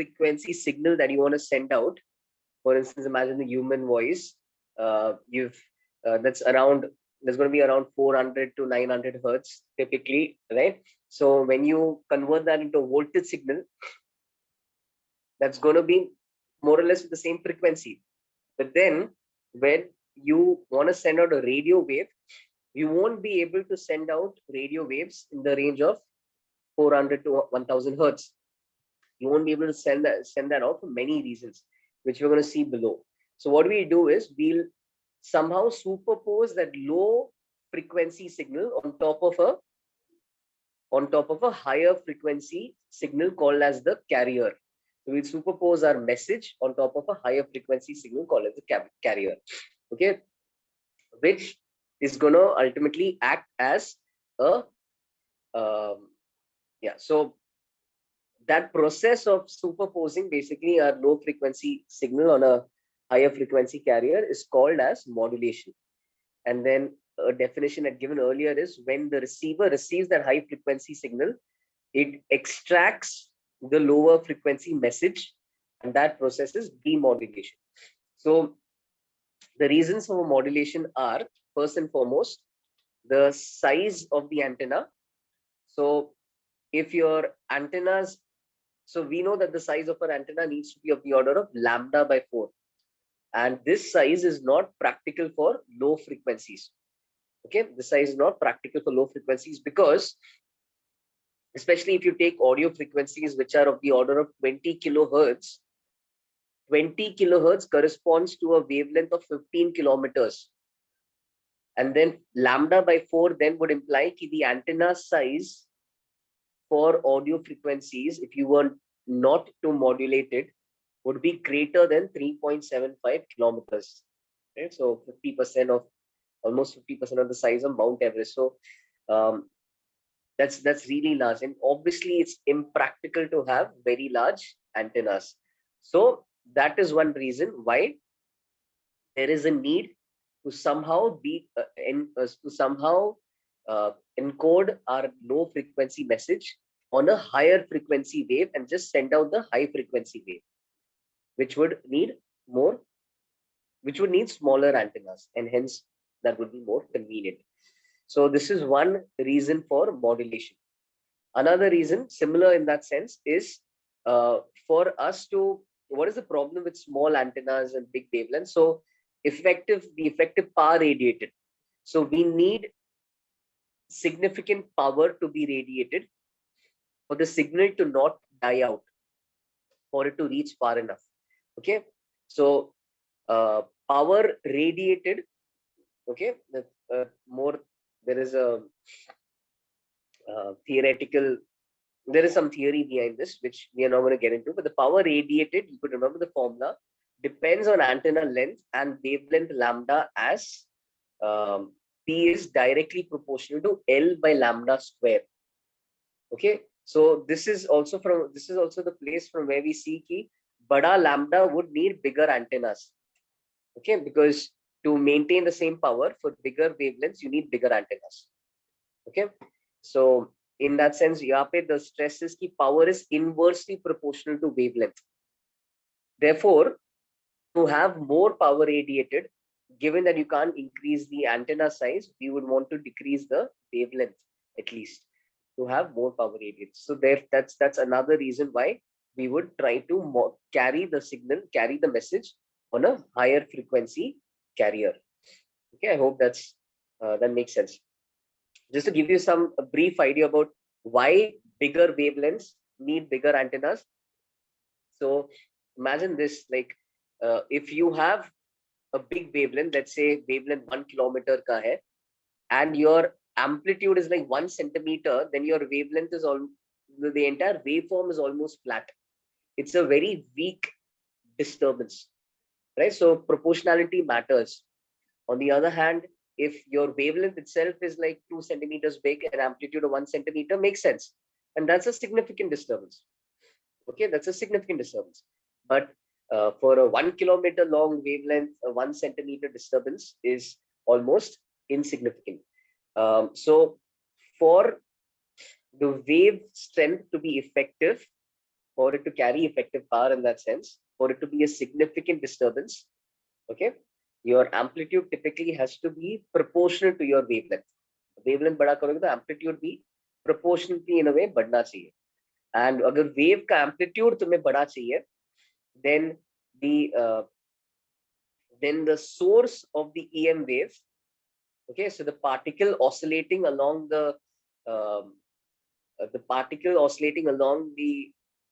frequency signal that you want to send out. For instance, imagine the human voice. That's around, there's going to be around 400 to 900 hertz typically, right? So when you convert that into a voltage signal, that's going to be more or less the same frequency. But then when you want to send out a radio wave, you won't be able to send out radio waves in the range of 400 to 1000 hertz. You won't be able to send that out for many reasons, which we're going to see below. So what we do is we'll somehow superpose that low frequency signal on top of a higher frequency signal called as the carrier. So we'll superpose our message on top of a higher frequency signal called as the carrier. Okay, which is going to ultimately act as a so that process of superposing basically a low frequency signal on a higher frequency carrier is called as modulation. And then a definition I'd given earlier is when the receiver receives that high frequency signal, it extracts the lower frequency message, and that process is demodulation. So the reasons for modulation are, first and foremost, the size of the antenna. So if your antennas, so we know that the size of our antenna needs to be of the order of lambda by 4. And this size is not practical for low frequencies. Okay, the size is not practical for low frequencies because, especially if you take audio frequencies which are of the order of 20 kilohertz, 20 kilohertz corresponds to a wavelength of 15 kilometers. And then lambda by 4 then would imply that the antenna size for audio frequencies, if you were not to modulate it, would be greater than 3.75 kilometers. Right? So 50% of, almost 50% of the size of Mount Everest. So that's really large, and obviously it's impractical to have very large antennas. So that is one reason why there is a need to somehow encode our low frequency message on a higher frequency wave and just send out the high frequency wave, which would need smaller antennas, and hence that would be more convenient. So this is one reason for modulation. Another reason, similar in that sense, is for us to, what is the problem with small antennas and big wavelengths? So the effective power radiated. So we need significant power to be radiated for the signal to not die out, for it to reach far enough. Okay, so power radiated. Okay, there is a theoretical, there is some theory behind this which we are not going to get into, but the power radiated, you could remember the formula, depends on antenna length and wavelength lambda, as P is directly proportional to L by lambda square. Okay, so this is also the place from where we see ki bada lambda would need bigger antennas. Okay, because to maintain the same power for bigger wavelengths, you need bigger antennas. Okay, so in that sense, यहाँ पे the stress is कि power is inversely proportional to wavelength. Therefore, to have more power radiated, given that you can't increase the antenna size, we would want to decrease the wavelength at least to have more power radiated. So that's another reason why we would try to carry the message on a higher frequency carrier. Okay, I hope that makes sense. Just to give you a brief idea about why bigger wavelengths need bigger antennas. So imagine this, like if you have a big wavelength, let's say wavelength 1 kilometer ka hai, and your amplitude is like 1 centimeter, then your wavelength is the entire waveform is almost flat. It's a very weak disturbance, right? So proportionality matters. On the other hand, if your wavelength itself is like 2 centimeters big and amplitude of 1 centimeter, makes sense. And that's a significant disturbance. Okay, that's a significant disturbance. But for a 1 kilometer long wavelength, a 1 centimeter disturbance is almost insignificant. So for the wave strength to be effective, for it to carry effective power in that sense, for it to be a significant disturbance, okay, your amplitude typically has to be proportional to your wavelength. Wavelength बड़ा करोगे तो amplitude भी proportionally in a way बढ़ना चाहिए. And अगर wave का amplitude तुम्हें बड़ा चाहिए, then the source of the EM wave, okay, so the particle oscillating along the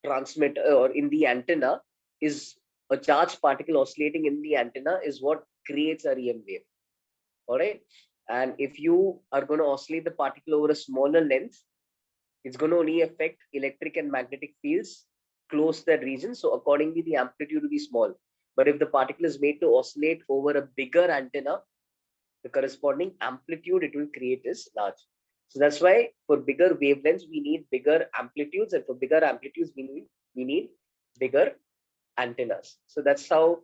transmitter or in the antenna is a charged particle oscillating in the antenna is what creates a EM wave. All right. And if you are going to oscillate the particle over a smaller length, it's going to only affect electric and magnetic fields close to that region. So accordingly, the amplitude will be small. But if the particle is made to oscillate over a bigger antenna, the corresponding amplitude it will create is large. So that's why for bigger wavelengths, we need bigger amplitudes, and for bigger amplitudes, we need bigger antennas. So that's how,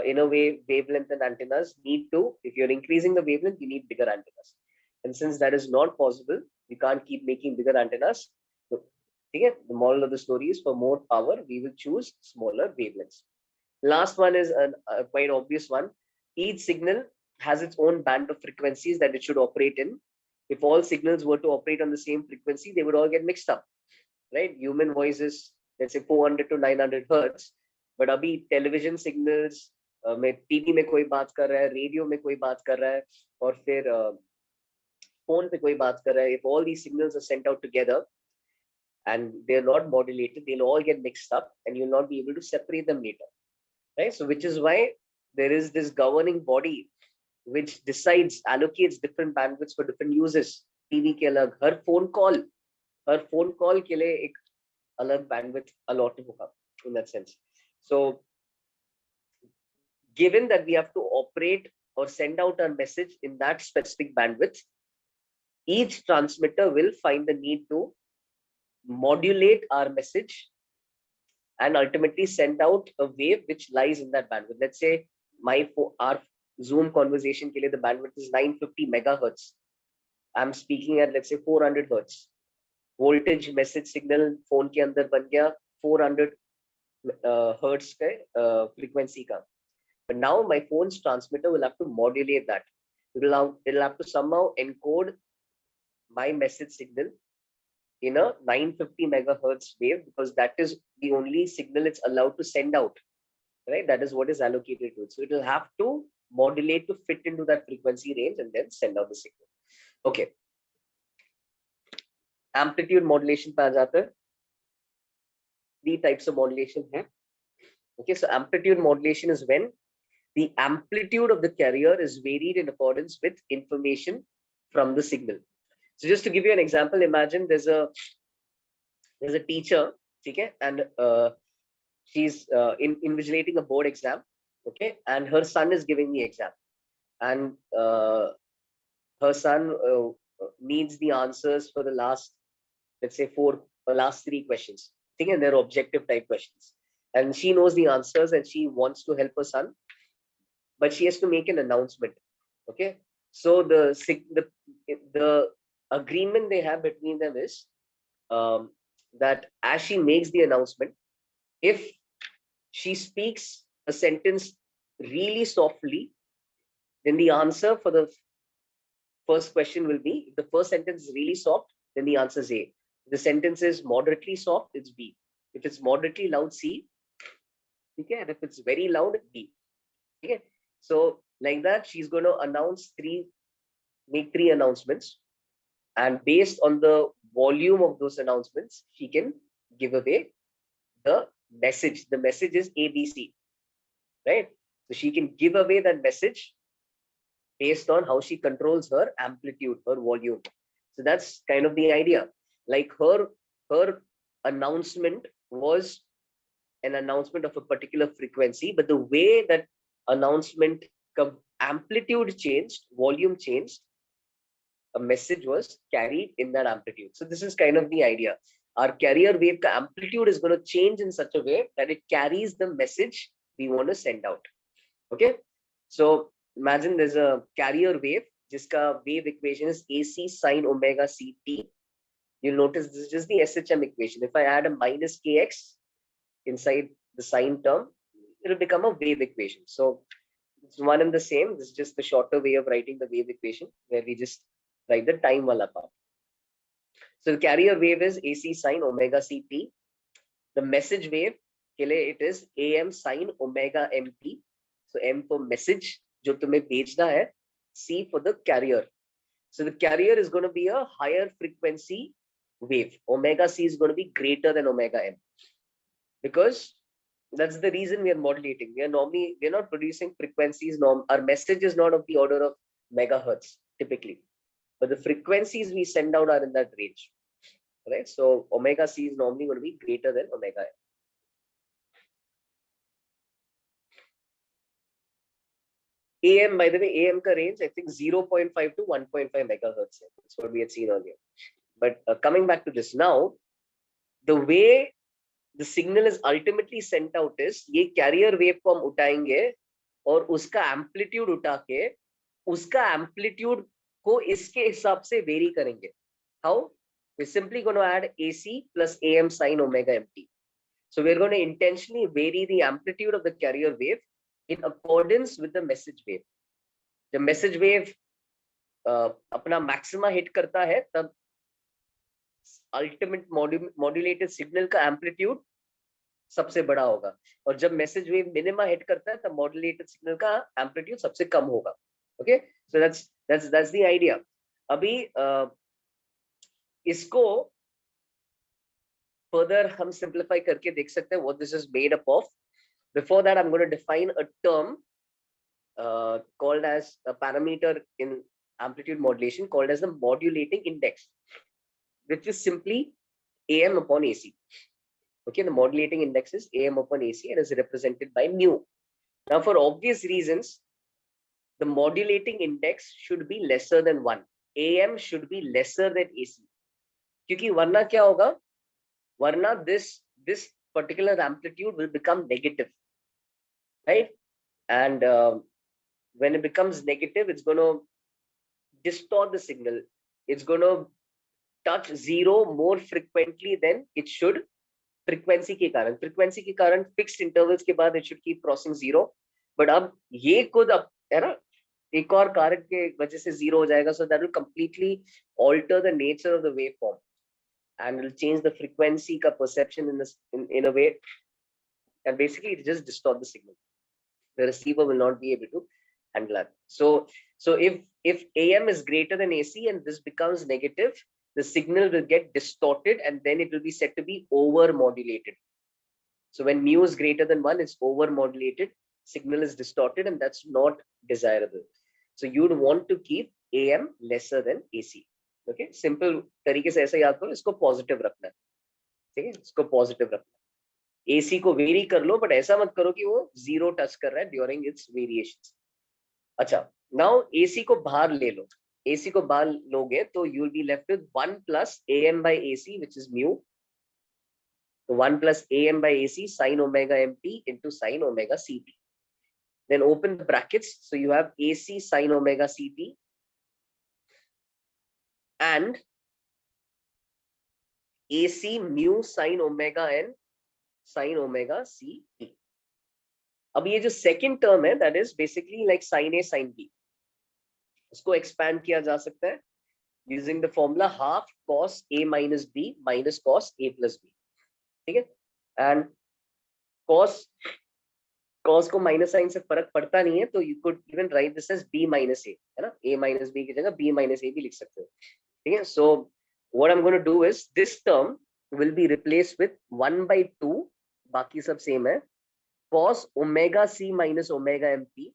in a way, wavelength and antennas need to, if you're increasing the wavelength, you need bigger antennas. And since that is not possible, you can't keep making bigger antennas. So, okay, the moral of the story is for more power, we will choose smaller wavelengths. Last one is a quite obvious one. Each signal has its own band of frequencies that it should operate in. If all signals were to operate on the same frequency, they would all get mixed up, right? Human voice is, let's say, 400 to 900 hertz, but अभी television signals में TV में कोई बात कर रहा है, radio में कोई बात कर रहा है, और फिर phone पे कोई बात कर रहा है. If all these signals are sent out together and they're not modulated, they'll all get mixed up, and you'll not be able to separate them later, right? So which is why there is this governing body which decides, allocates different bandwidths for different uses. TV के अलग, हर phone call के लिए एक अलग bandwidth allotted होगा in that sense. So given that we have to operate or send out our message in that specific bandwidth, each transmitter will find the need to modulate our message and ultimately send out a wave which lies in that bandwidth. Let's say our Zoom conversation ke liye the bandwidth is 950 megahertz. I'm speaking at, let's say, 400 hertz. Voltage message signal phone ke andar ban gaya 400 hertz ka frequency ka. But now my phone's transmitter will have to modulate that. It'll have to somehow encode my message signal in a 950 megahertz wave, because that is the only signal it's allowed to send out, right? That is what is allocated to it. So it will have to modulate to fit into that frequency range and then send out the signal. Okay. Amplitude modulation पे आ जाते हैं. Three types of modulation हैं. Okay, so amplitude modulation is when the amplitude of the carrier is varied in accordance with information from the signal. So just to give you an example, imagine there's a teacher, okay, and she's invigilating a board exam, okay, and her son is giving the exam, and her son needs the answers for the last, let's say, last 3 questions, okay, and they're objective type questions, and she knows the answers and she wants to help her son, but she has to make an announcement, okay. So the agreement they have between them is that as she makes the announcement, if she speaks a sentence really softly, then the answer for the first question will be, if the first sentence is really soft, then the answer is A. If the sentence is moderately soft, it's B. If it's moderately loud, C. Okay, and if it's very loud, B. Okay, so like that, she's going to make 3 announcements, and based on the volume of those announcements, she can give away the message. The message is ABC, right? So she can give away that message based on how she controls her amplitude, her volume. So that's kind of the idea. Like her announcement was an announcement of a particular frequency, but the way that announcement amplitude changed, volume changed, a message was carried in that amplitude. So this is kind of the idea. Our carrier wave amplitude is going to change in such a way that it carries the message we want to send out. Okay, so imagine there's a carrier wave, jiska wave equation is AC sine omega CT. You'll notice this is just the SHM equation. If I add a minus kx, inside the sine term, it will become a wave equation. So it's one and the same. This is just the shorter way of writing the wave equation, where we just write the time wala part. So the carrier wave is AC sine omega CT. The message wave, it is AM sine omega MT. So M for message, जो तुम्हें भेजना है, C for the carrier. So the carrier is going to be a higher frequency wave. Omega C is going to be greater than omega M, because that's the reason we are modulating. We're not producing frequencies. Our message is not of the order of megahertz typically, but the frequencies we send out are in that range, right? So omega C is normally going to be greater than omega M. AM, by the way, AM ka range, I think 0.5 to 1.5 megahertz. That's what we had seen earlier. But coming back to this now, the way the signal is ultimately sent out is, ये carrier wave को हम उठाएंगे और उसका amplitude उठा के उसका amplitude को इसके हिसाब से vary करेंगे. How? We're simply going to add AC plus AM sine omega MT. So we're going to intentionally vary the amplitude of the carrier wave in accordance with the message wave. The message wave अपना maxima hit करता है, तब ultimate modulated signal का amplitude सबसे बड़ा होगा, और जब message wave minima hit करता है, तब modulated signal का amplitude सबसे कम होगा. Okay, so that's the idea. अभी इसको further हम simplify करके देख सकते हैं what this is made up of. Before that, I'm going to define a term called as a parameter in amplitude modulation called as the modulating index, which is simply AM upon AC. Okay, the modulating index is AM upon AC and is represented by mu. Now, for obvious reasons, the modulating index should be lesser than 1. AM should be lesser than AC. क्योंकि वरना क्या होगा? वरना this particular amplitude will become negative, right? And when it becomes negative, it's going to distort the signal. It's going to touch zero more frequently than it should. Frequency के कारण fixed intervals के बाद it should keep crossing zero. But अब ये खुद अब है ना, एक और कारक के वजह से zero हो जाएगा. So that will completely alter the nature of the waveform, and will change the frequency ka perception in a way, and basically it just distort the signal. The receiver will not be able to handle it. So if AM is greater than AC and this becomes negative, the signal will get distorted and then it will be said to be over modulated. So when mu is greater than 1, it's over modulated, signal is distorted, and that's not desirable. So you'd want to keep AM lesser than AC. Okay, simple तरीके से ऐसा याद करो, इसको positive रखना है. ठीक है, इसको पॉजिटिव रखना है. AC को वेरी कर लो, बट ऐसा मत करो कि वो जीरो टच कर रहा है ड्यूरिंग इट्स वेरिएशंस. अच्छा, नाउ AC को बाहर ले लो. AC को बाहर लोगे तो you will be left with 1 plus AM by AC, which is mu. So 1 plus AM by AC sine omega MT into sine omega CT. Then open the brackets. So you have AC sine omega CT and AC mu sine omega N sine omega CT. अब ये जो second term है, that is basically like sine A sine B. इसको expand किया जा सकता है using the formula half cos A minus B minus cos A plus B. ठीक है, and cos को minus sign से फर्क पड़ता नहीं है, तो you could even write this as B minus A, है ना? A minus B की जगह B minus A भी लिख सकते हो. ठीक है, so what I'm going to do is this term will be replaced with 1 by 2, बाकी सब same है, cos omega C minus omega MT.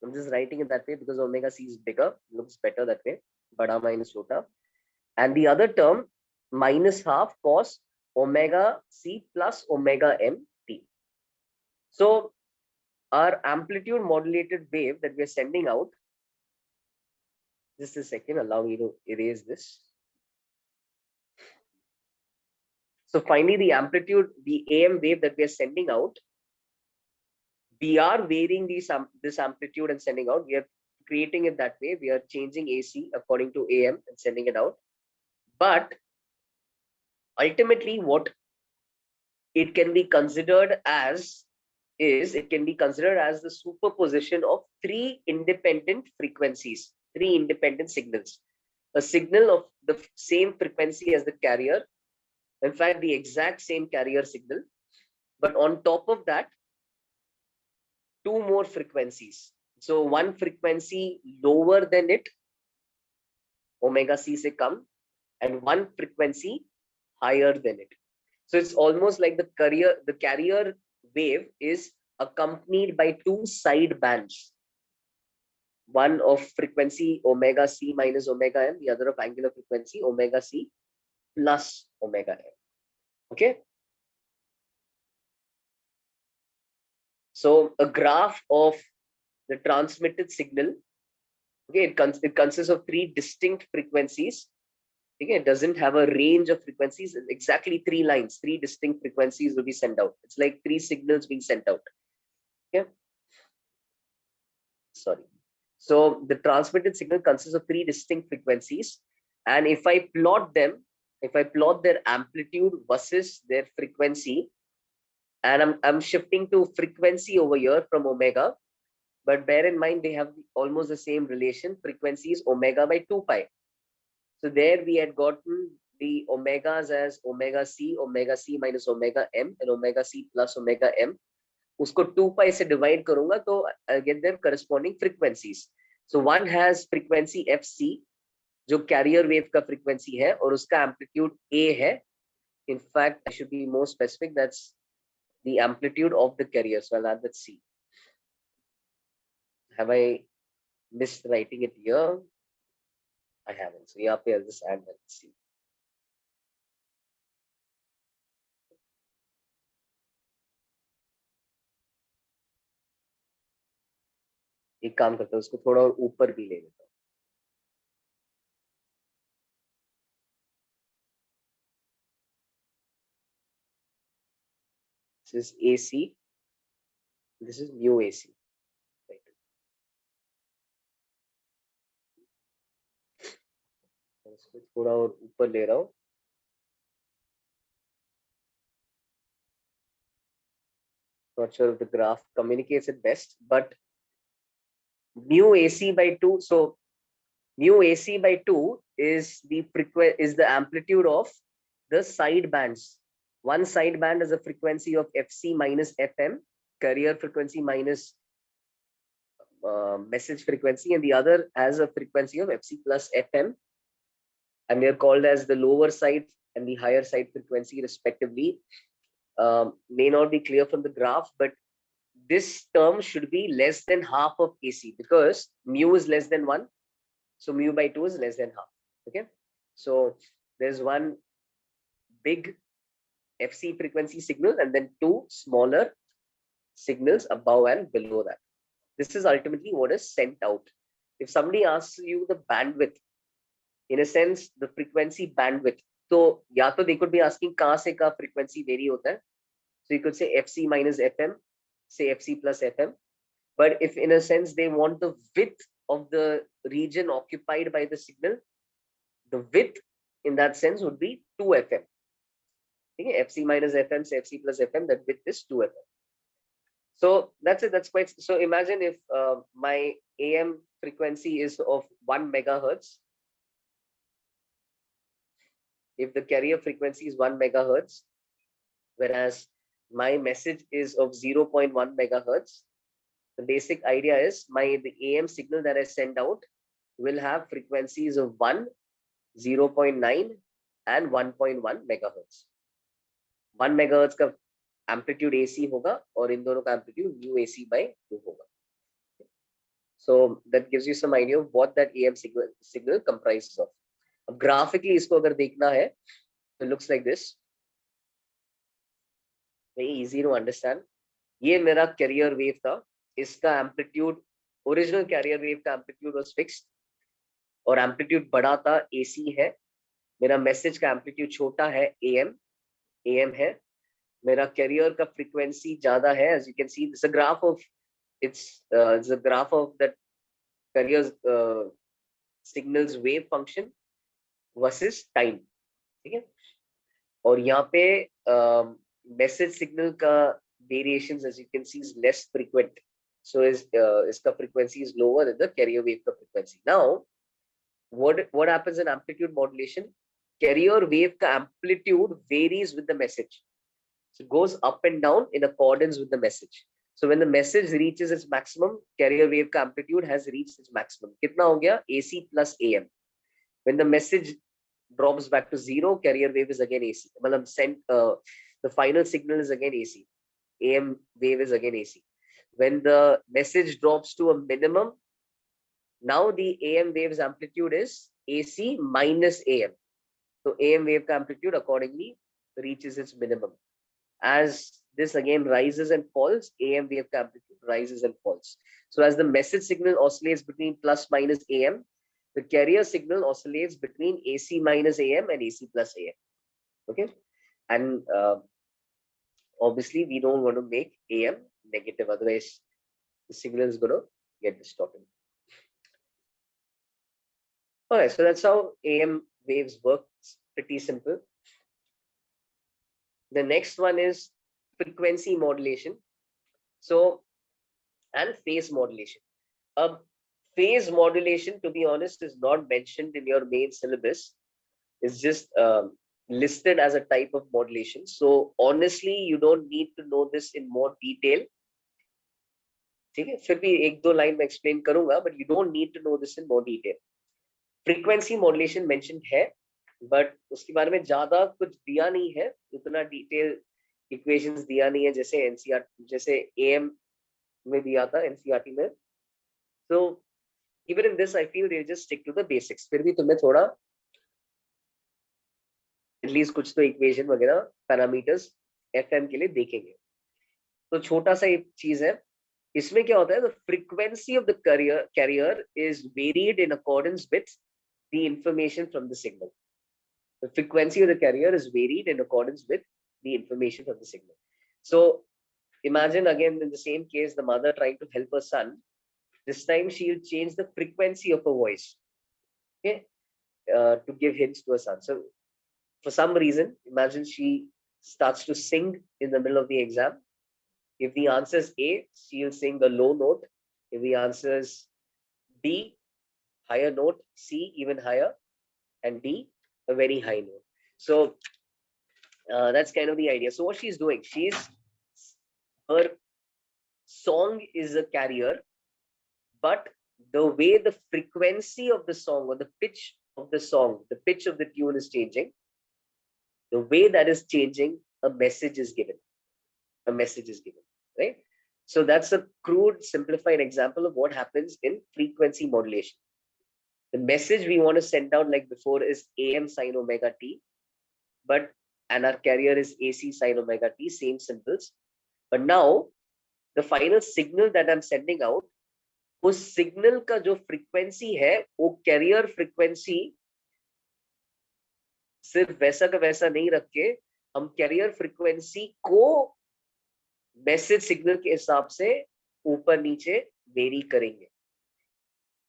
I'm just writing it that way because omega C is bigger, looks better that way, bada minus chota. And the other term minus half cos omega C plus omega MT. So our amplitude modulated wave that we are sending out, just a second, allow me to erase this. So finally, the amplitude, the AM wave that we are sending out, we are varying this amplitude and sending out. We are creating it that way. We are changing AC according to AM and sending it out. But ultimately, what it can be considered as the superposition of three independent frequencies, three independent signals. A signal of the same frequency as the carrier, in fact, the exact same carrier signal, but on top of that, two more frequencies. So one frequency lower than it, omega c se kam, and one frequency higher than it. So it's almost like the carrier wave is accompanied by two side bands. One of frequency omega c minus omega m, the other of angular frequency omega c plus omega m. Okay. So a graph of the transmitted signal, okay, it consists of three distinct frequencies. Okay, it doesn't have a range of frequencies. Exactly three lines, three distinct frequencies will be sent out. It's like three signals being sent out. Okay. Sorry. So the transmitted signal consists of three distinct frequencies. And if I plot them, if I plot their amplitude versus their frequency, and I'm shifting to frequency over here from omega, but bear in mind they have almost the same relation. Frequency is omega by 2 pi. So there we had gotten the omegas as omega c minus omega m, and omega c plus omega m. उसको 2 pi से divide करूंगा तो I'll get their corresponding frequencies. So one has frequency fc, जो carrier wave का frequency है, और उसका amplitude a है. In fact, I should be more specific. That's the amplitude of the carrier. So I'll add that c. Have I missed writing it here? I haven't. So यहाँ पे I'll just add that c. एक काम करता हूँ, उसको थोड़ा और ऊपर भी ले लेता हूँ. This is AC. This is mu AC. Right. इसको थोड़ा और ऊपर ले रहा हूँ. Not sure if the graph communicates it best, but mu AC by 2. So mu AC by 2 is the amplitude of the side bands. One side band has a frequency of FC minus FM, carrier frequency minus message frequency, and the other has a frequency of FC plus FM, and they're called as the lower side and the higher side frequency respectively. May not be clear from the graph, but this term should be less than half of AC because mu is less than 1. So mu by 2 is less than half. Okay. So there's one big FC frequency signal and then two smaller signals above and below that. This is ultimately what is sent out. If somebody asks you the bandwidth, in a sense, the frequency bandwidth, so ya to they could be asking kahan se ka frequency vary hota hai. So you could say FC minus FM, say FC plus FM. But if in a sense they want the width of the region occupied by the signal, the width in that sense would be 2 FM. Okay, FC minus FM, say FC plus FM, that width is 2 FM. So that's it. That's quite. So imagine if my AM frequency is of 1 megahertz. If the carrier frequency is 1 megahertz, whereas my message is of 0.1 megahertz, the basic idea is the AM signal that I send out will have frequencies of 1, 0.9 and 1.1 megahertz. 1 megahertz का amplitude AC होगा और इन दोनों का amplitude mu AC by 2 होगा. So that gives you some idea of what that AM signal comprises of. अब graphically इसको अगर देखना है, it looks like this. Very easy to understand. ये मेरा carrier wave था. इसका amplitude, original carrier wave का amplitude was fixed और amplitude बड़ा था, AC है. मेरा message का amplitude छोटा है, AM है. मेरा carrier का frequency ज़्यादा है. As you can see, it's a graph of it's a graph of that carrier's signals wave function versus time. ठीक है. और यहाँ पे message signal ka variations, as you can see, is less frequent. So iska frequency is lower than the carrier wave ka frequency. Now, what happens in amplitude modulation? Carrier wave ka amplitude varies with the message. So it goes up and down in accordance with the message. So when the message reaches its maximum, carrier wave ka amplitude has reached its maximum. Kitna ho gaya? AC plus AM. When the message drops back to zero, carrier wave is again AC. The final signal is again AC. AM wave is again AC. When the message drops to a minimum, now the AM wave's amplitude is AC minus AM. So AM wave ka amplitude accordingly reaches its minimum. As this again rises and falls, AM wave ka amplitude rises and falls. So as the message signal oscillates between plus minus AM, the carrier signal oscillates between AC minus AM and AC plus AM. Okay, and obviously we don't want to make AM negative, otherwise the signal is going to get distorted. All right, so that's how AM waves work. It's pretty simple. The next one is frequency modulation. So, and phase modulation. Phase modulation, to be honest, is not mentioned in your main syllabus. It's just listed as a type of modulation. So honestly, you don't need to know this in more detail. ठीक है, फिर भी एक दो line में explain करूंगा, but you don't need to know this in more detail. Frequency modulation mentioned है, but उसके बारे में ज्यादा कुछ दिया नहीं है, उतना detail equations दिया नहीं है जैसे NCERT, जैसे AM में दिया था NCERT में. So even in this, I feel they just stick to the basics. फिर भी तुम्हें थोड़ा at least कुछ तो equation वगैरह parameters FM के लिए देखेंगे. तो छोटा सा एक चीज है, इसमें क्या होता है? The frequency of the carrier is varied in accordance with the information from the signal. The frequency of the carrier is varied in accordance with the information from the signal. So imagine again in the same case, the mother trying to help her son. This time she'll change the frequency of her voice, okay, to give hints to her son. So for some reason, imagine she starts to sing in the middle of the exam. If the answer is A, she'll sing a low note. If the answer is B, higher note, C, even higher, and D, a very high note. So that's kind of the idea. So what she's doing, her song is a carrier, but the way the frequency of the song or the pitch of the song, the pitch of the tune is changing, the way that is changing, a message is given. A message is given, right? So that's a crude, simplified example of what happens in frequency modulation. The message we want to send out, like before, is AM sin omega t, and our carrier is AC sin omega t, same symbols. But now the final signal that I'm sending out, उस signal का जो frequency है वो carrier frequency सिर्फ वैसा का वैसा नहीं रख के हम कैरियर फ्रीक्वेंसी को मैसेज सिग्नल के हिसाब से ऊपर नीचे वेरी करेंगे.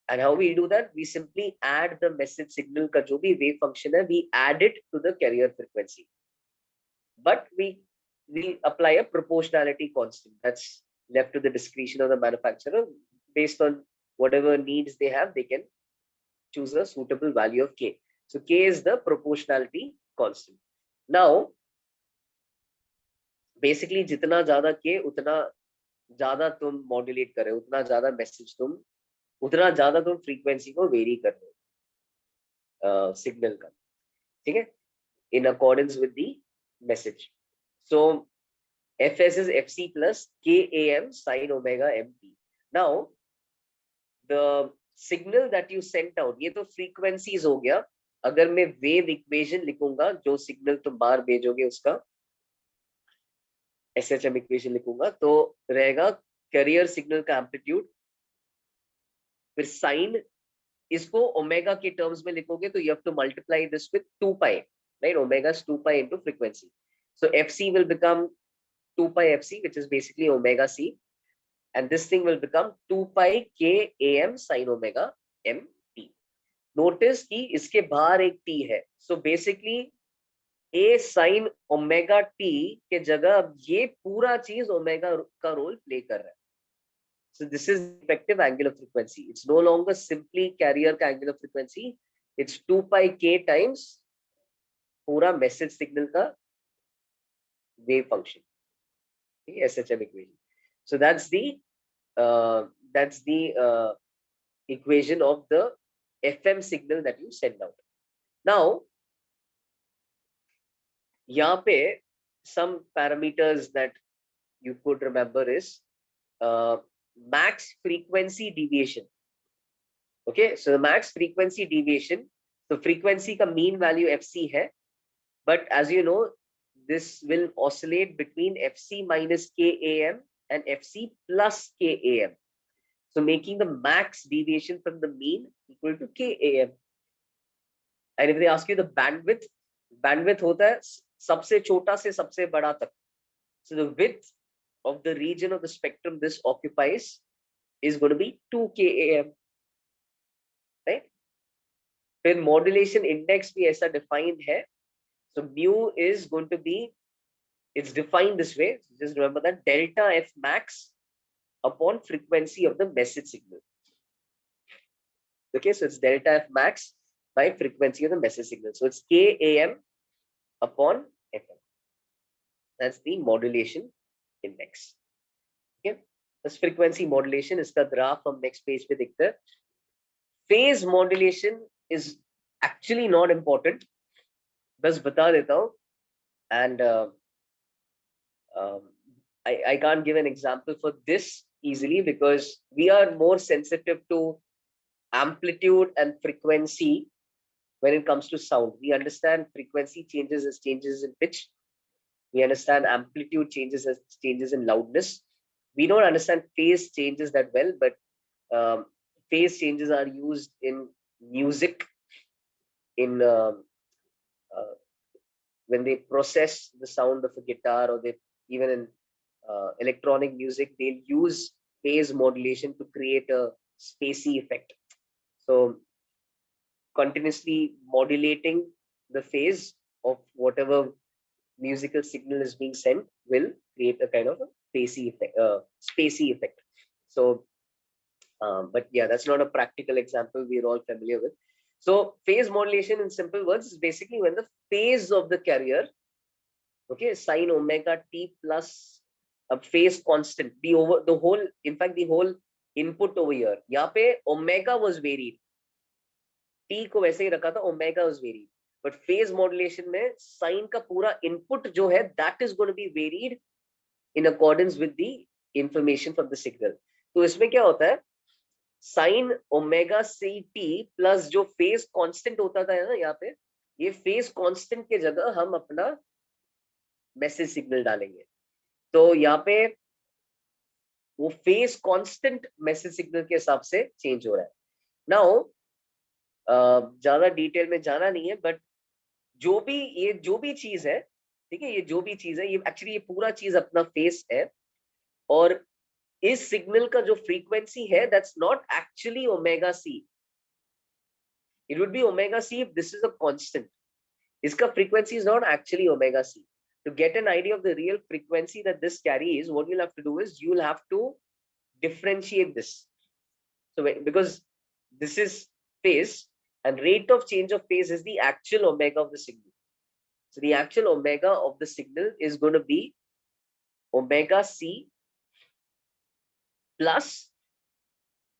And how we do that? We simply add the message signal का जो भी wave function है, we add it to the carrier frequency. But we apply a proportionality constant that's left to the discretion of the manufacturer. Based on whatever needs they have, they can choose a suitable value of K. So K is the proportionality constant. Now, basically, जितना ज़्यादा K, उतना ज़्यादा तुम modulate कर रहे हो, उतना ज़्यादा message उतना ज़्यादा तुम frequency को vary कर रहे हो signal का, ठीक है? In accordance with the message. So Fs is Fc plus Kam sin omega mt. Now the signal that you sent out, ये तो frequencies हो गया. अगर मैं wave equation लिखूंगा, जो signal तुम बाहर भेजोगे उसका SHM equation लिखूंगा, तो रहेगा carrier signal का amplitude, फिर sin, इसको omega के terms में लिखोगे तो you have to multiply this with 2 pi, right? Omega is 2 pi into frequency. So Fc will become 2 pi Fc, which is basically omega c. And this thing will become 2 pi K AM sin omega mt. Notice कि इसके बाहर एक t है. So basically ए sine omega T के जगह अब ये पूरा चीज ओमेगा का रोल प्ले कर रहा है. So this is effective angular frequency. It's no longer simply carrier का angular frequency. It's 2 pi k times पूरा message signal का wave function. Okay, SHM equation. So that's the equation of the FM signal that you send out. Now, यहाँ पे some parameters that you could remember is max frequency deviation. Okay, so the max frequency deviation, so frequency का mean value FC है, but as you know, this will oscillate between FC minus KAM and FC plus KAM. So making the max deviation from the mean equal to KAM. And if they ask you the bandwidth, bandwidth होता है सबसे छोटा से सबसे बड़ा तक. So the width of the region of the spectrum this occupies is going to be 2 KAM. Right? फिर modulation index भी ऐसा defined है. So mu is going to be, it's defined this way. Just remember that delta F max upon frequency of the message signal. Okay, so it's delta F max by frequency of the message signal. So it's KAM upon FM. That's the modulation index. Okay, this frequency modulation is the graph from next page पे दिखता है. Phase modulation is actually not important. बस बता देता हूँ. And I can't give an example for this easily because we are more sensitive to amplitude and frequency when it comes to sound. We understand frequency changes as changes in pitch. We understand amplitude changes as changes in loudness. We don't understand phase changes that well, but phase changes are used in music, in when they process the sound of a guitar, or they even in electronic music, they'll use phase modulation to create a spacey effect. So continuously modulating the phase of whatever musical signal is being sent will create a kind of a spacey effect. So, but yeah, that's not a practical example we're all familiar with. So phase modulation in simple words is basically when the phase of the carrier, okay, sine omega t plus a phase constant, the whole input over here, यहाँ पे omega was varied, t को वैसे ही रखा था, omega was varied, but phase modulation में sine का पूरा input जो है, that is going to be varied in accordance with the information from the signal. तो इसमें क्या होता है, sin omega ct plus जो phase constant होता था ना यहाँ पे, ये phase constant के जगह हम अपना मैसेज सिग्नल डालेंगे. तो यहाँ पे वो फेज कांस्टेंट मैसेज सिग्नल के हिसाब से चेंज हो रहा है. नाउ ज्यादा डिटेल में जाना नहीं है, बट जो भी चीज है, ठीक है, ये जो भी चीज है, ये एक्चुअली ये पूरा चीज अपना फेस है. और इस सिग्नल का जो फ्रीक्वेंसी है, that's not actually omega C. It would be omega C if this is a constant. इसका frequency is not actually omega C. To get an idea of the real frequency that this carries, what you'll have to do is you'll have to differentiate this. So because this is phase, and rate of change of phase is the actual omega of the signal. So the actual omega of the signal is going to be omega c plus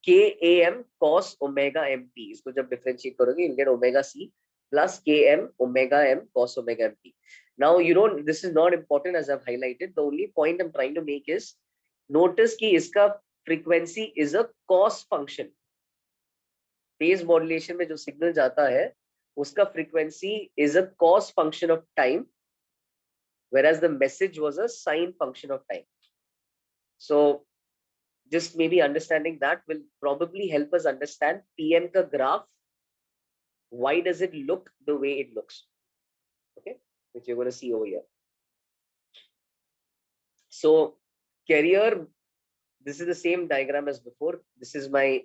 kam cos omega mt. इसको जब differentiate करोगे, you'll get omega c plus km omega m cos omega mt. Now you don't, this is not important as I've highlighted. The only point I'm trying to make is notice कि इसका frequency is a cos function. Phase modulation में जो signal जाता है, उसका frequency is a cos function of time, whereas the message was a sine function of time. So just maybe understanding that will probably help us understand PM का graph. Why does it look the way it looks? Okay, which you're going to see over here. So carrier, this is the same diagram as before. This is my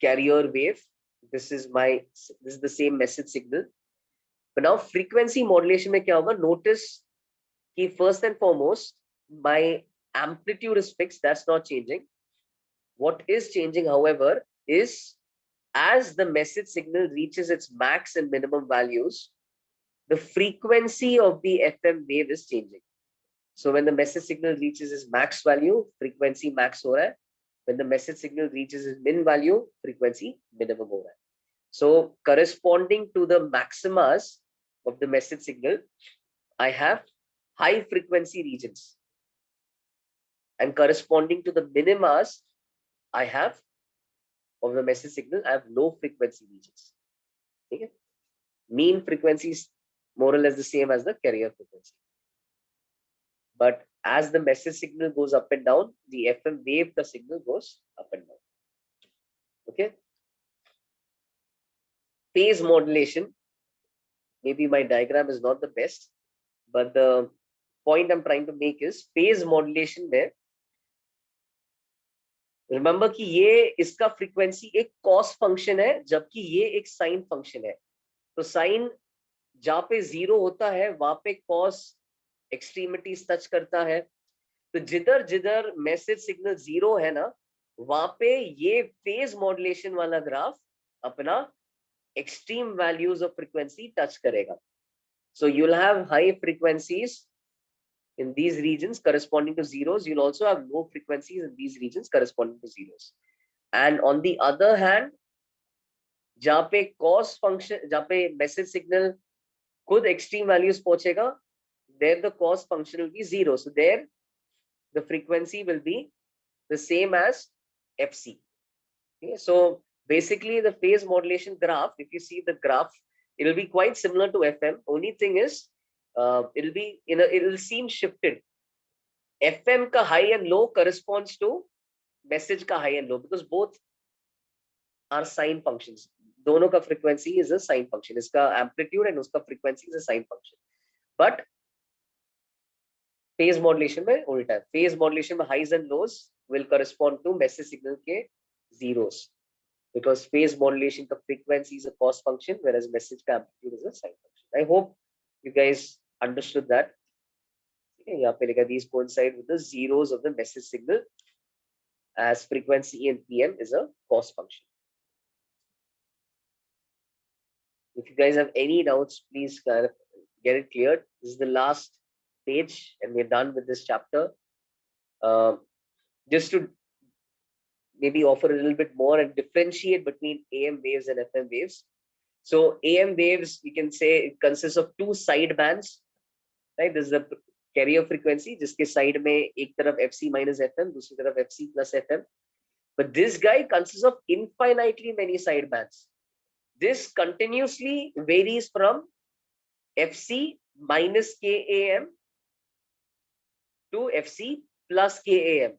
carrier wave. This is the same message signal. But now frequency modulation में क्या होगा? Notice कि first and foremost my amplitude is fixed, that's not changing. What is changing, however, is as the message signal reaches its max and minimum values, the frequency of the FM wave is changing. So when the message signal reaches its max value, frequency max हो रहा है. When the message signal reaches its min value, frequency minimum हो रहा है. So corresponding to the maximas of the message signal, I have high frequency regions, and corresponding to the minimas, I have of the message signal, I have low frequency regions. Okay? Mean frequency is more or less the same as the carrier frequency. But as the message signal goes up and down, the FM wave, the signal goes up and down. Okay. Phase modulation. Maybe my diagram is not the best, but the point I'm trying to make is phase modulation में remember कि ये इसका frequency एक cos function है, जबकि ये एक sine function है. तो साइन जहां पे 0 होता है वहां पे कॉस एक्सट्रीमिटीज टच करता है. तो जिधर जिधर मैसेज सिग्नल 0 है ना, वहां पे ये फेज मॉड्यूलेशन वाला ग्राफ अपना extreme values of frequency touch करेगा. So you will have high frequencies in these regions corresponding to zeros. You'll also have low frequencies in these regions corresponding to zeros. And on the other hand, जहाँ पे cos function, जहाँ पे message signal खुद extreme values पहुंचेगा, there the cos function will be 0. So there the frequency will be the same as FC. Okay? So basically the phase modulation graph, if you see the graph, it will be quite similar to FM. Only thing is it'll seem shifted. FM ka high and low corresponds to message ka high and low because both are sine functions. दोनों का frequency is a sine function. इसका amplitude and उसका frequency is a sine function. But phase modulation में उल्टा है. Phase modulation में highs and lows will correspond to message signal के zeros because phase modulation का frequency is a cos function whereas message का amplitude is a sine function. I hope you guys understood that. यहाँ पे लिखा these coincide with the zeros of the message signal as frequency in PM is a cos function. If you guys have any doubts, please kind of get it cleared. This is the last page and we're done with this chapter. Just to maybe offer a little bit more and differentiate between AM waves and FM waves. So AM waves, you can say it consists of two side bands, right? This is the carrier frequency, जिसके side में एक तरफ FC minus FM, दूसरी तरफ FC plus FM. But this guy consists of infinitely many side bands. This continuously varies from FC minus KAM to FC plus KAM.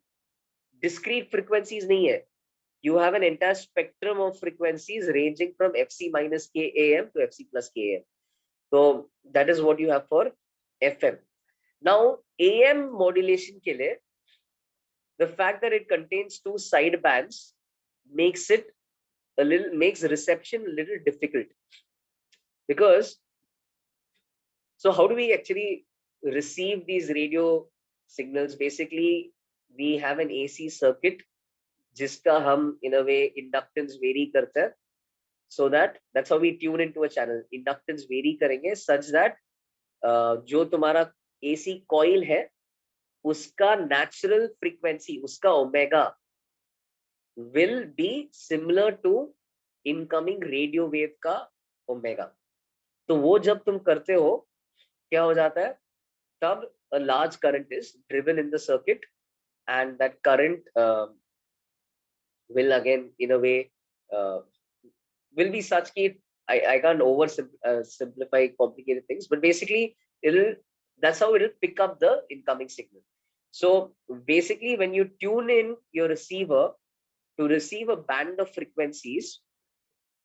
Discrete frequencies नहीं है. You have an entire spectrum of frequencies ranging from FC minus KAM to FC plus KAM. So that is what you have for FM. Now AM modulation के लिए, the fact that it contains two side bands makes reception a little difficult. Because so how do we actually receive these radio signals? Basically, we have an AC circuit जिसका हम in a way inductance vary करते हैं, so that's how we tune into a channel. Inductance vary करेंगे such that जो तुम्हारा AC coil है उसका natural frequency, उसका omega will be similar to incoming radio wave का omega. तो वो जब तुम करते हो क्या हो जाता है, तब a large current is driven in the circuit and that current will again in a way will be such that I can't simplify complicated things, but basically that's how it'll pick up the incoming signal. So basically when you tune in your receiver to receive a band of frequencies,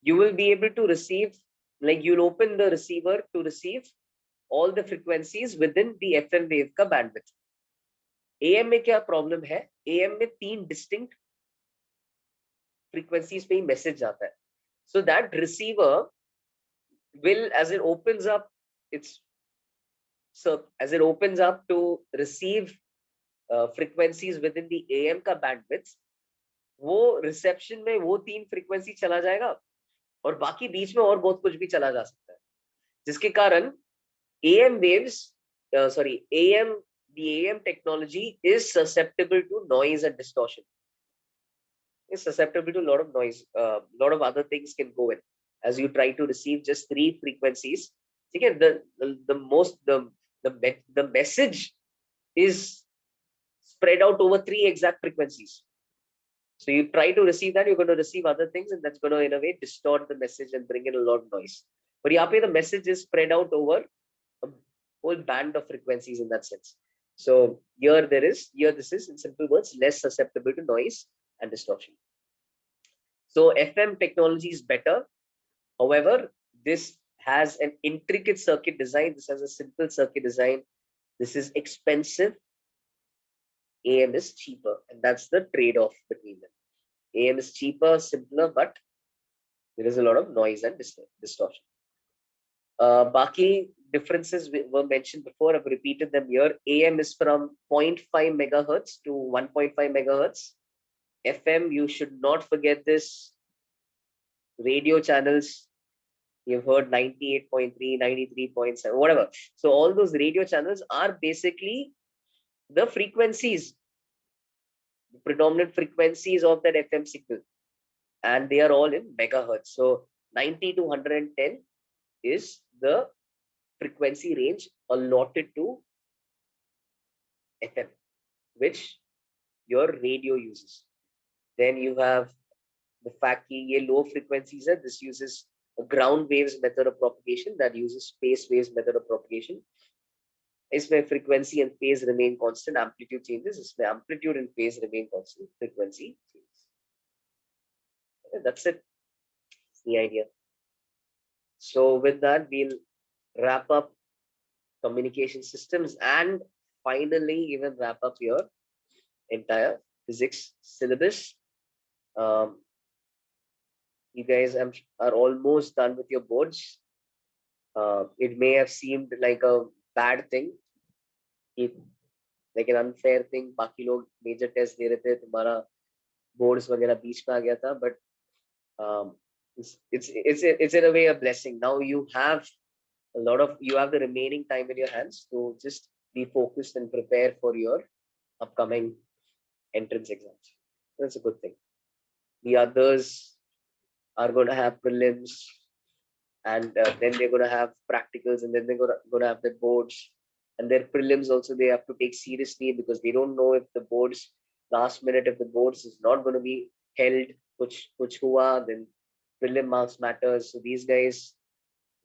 you will be able to receive, like you'll open the receiver to receive all the frequencies within the FM wave का bandwidth. AM में क्या problem है? AM में 3 distinct frequencies पे ही message जाता है. So that receiver will, as it opens up, it's so as it opens up to receive frequencies within the AM का bandwidth, वो रिसेप्शन में वो 3 फ्रीक्वेंसी चला जाएगा और बाकी बीच में और बहुत कुछ भी चला जा सकता है, जिसके कारण AM waves, AM, the AM technology is susceptible to noise and distortion. Is susceptible to a lot of noise. Lot of other things can go in as you try to receive just 3 frequencies. Again, the message is spread out over 3 exact frequencies. So you try to receive that, you're going to receive other things, and that's going to in a way distort the message and bring in a lot of noise. But here the message is spread out over a whole band of frequencies in that sense. So here this is, in simple words, less susceptible to noise and distortion. So FM technology is better. However, this has an intricate circuit design. This has a simple circuit design. This is expensive. AM is cheaper, and that's the trade-off between them. AM is cheaper, simpler, but there is a lot of noise and distortion. Baki differences were mentioned before. I've repeated them here. AM is from 0.5 megahertz to 1.5 megahertz. FM, you should not forget this. Radio channels, you've heard 98.3, 93.7, whatever. So all those radio channels are basically the frequencies, the predominant frequencies of that FM signal, and they are all in megahertz. So 90 to 110 is the frequency range allotted to FM, which your radio uses. Then you have the fact that ye low frequencies are, this uses a ground waves method of propagation, that uses space waves method of propagation. इसमें frequency and phase remain constant, amplitude changes. इसमें amplitude and phase remain constant, frequency changes. That's it. That's the idea. So with that, we'll wrap up communication systems and finally even wrap up your entire physics syllabus. You guys are almost done with your boards. It may have seemed like a bad thing, like an unfair thing. बाकी लोग major test दे रहे थे, तुम्हारा boards वगैरह बीच में आ गया था, but it's in a way a blessing. Now you have you have the remaining time in your hands to just be focused and prepare for your upcoming entrance exams. That's a good thing. The others are going to have prelims, and then they're going to have practicals, and then they're going to have their boards, and their prelims also they have to take seriously, because they don't know if the boards last minute, if the boards is not going to be held, kuch hua, then prelim marks matters. So these guys,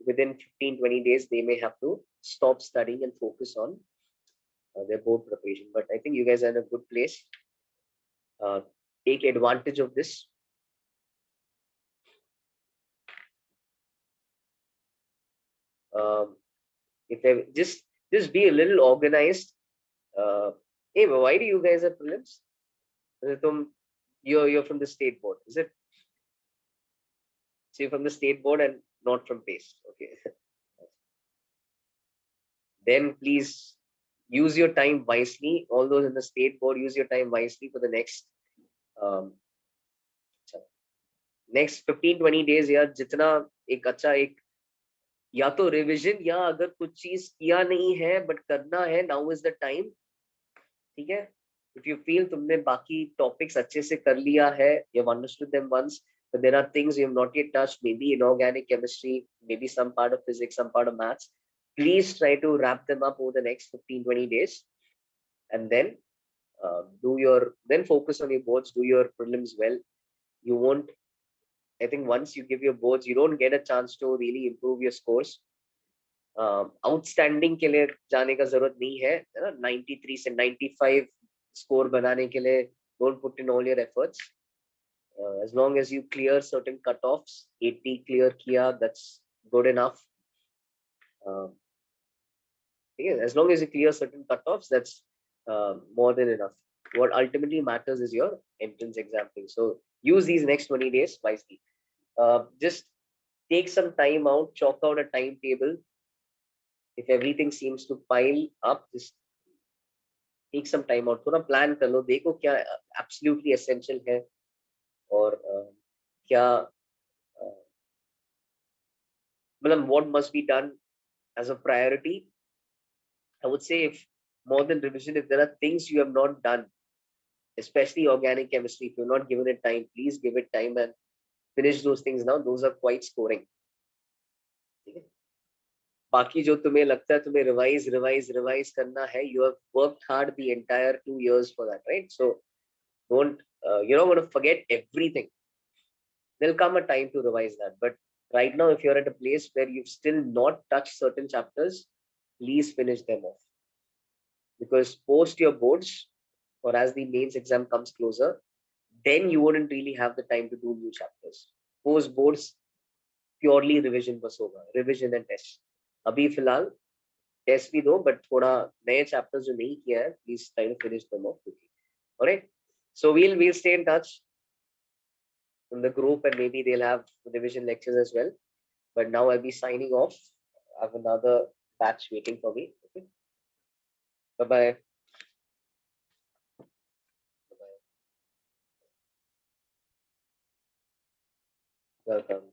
within 15-20 days, they may have to stop studying and focus on their board preparation. But I think you guys are in a good place. Take advantage of this. If they just be a little organized. Hey, why do you guys have prelims? You're from the state board, is it? So you're from the state board and not from PACE. Okay. Then please use your time wisely. All those in the state board, use your time wisely for the next 15-20 days. यार जितना एक अच्छा एक या तो revision, या अगर कुछ चीज किया नहीं है बट करना है, नाउ इज द टाइम. ठीक है, if you feel तुमने बाकी टॉपिक्स अच्छे से कर लिया है, you have understood them once, but there are things you have not yet touched, maybe inorganic chemistry, maybe some part of physics, some part of maths, please try to wrap them up over the next 15-20 days, and then then focus on your boards, do your prelims well. You won't, I think once you give your boards, you don't get a chance to really improve your scores. Outstanding के लिए जाने का जरूरत नहीं है ना. 93 से 95 score बनाने के लिए don't put in all your efforts. As long as you clear certain cutoffs, 80 clear kiya, that's good enough. As long as you clear certain cutoffs, that's more than enough. What ultimately matters is your entrance exam thing. So use these next 20 days wisely. Just take some time out, chalk out a timetable. If everything seems to pile up, just take some time out. थोड़ा plan कर लो, देखो क्या absolutely essential है और क्या मतलब what must be done as a priority. I would say if more than revision, if there are things you have not done, especially organic chemistry, if you're not given it time, please give it time and finish those things now. Those are quite scoring. बाकी जो तुम्हें लगता है तुम्हें revise करना है, you have worked hard the entire 2 years for that, right? So don't you're not going to forget everything. There'll come a time to revise that, but right now if you're at a place where you've still not touched certain chapters, please finish them off, because post your boards or as the mains exam comes closer, then you wouldn't really have the time to do new chapters. Post boards purely revision बस होगा, revision and test. अभी फिलहाल test भी दो, but थोड़ा नए chapters जो नहीं किया है, please try to finish them off quickly. Alright, so we'll stay in touch in the group and maybe they'll have revision lectures as well, but now I'll be signing off. I have another batch waiting for me. Okay, bye bye. Welcome.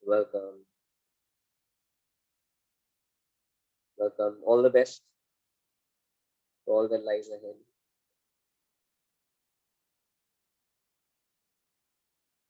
Welcome. Welcome. All the best for all that lies ahead.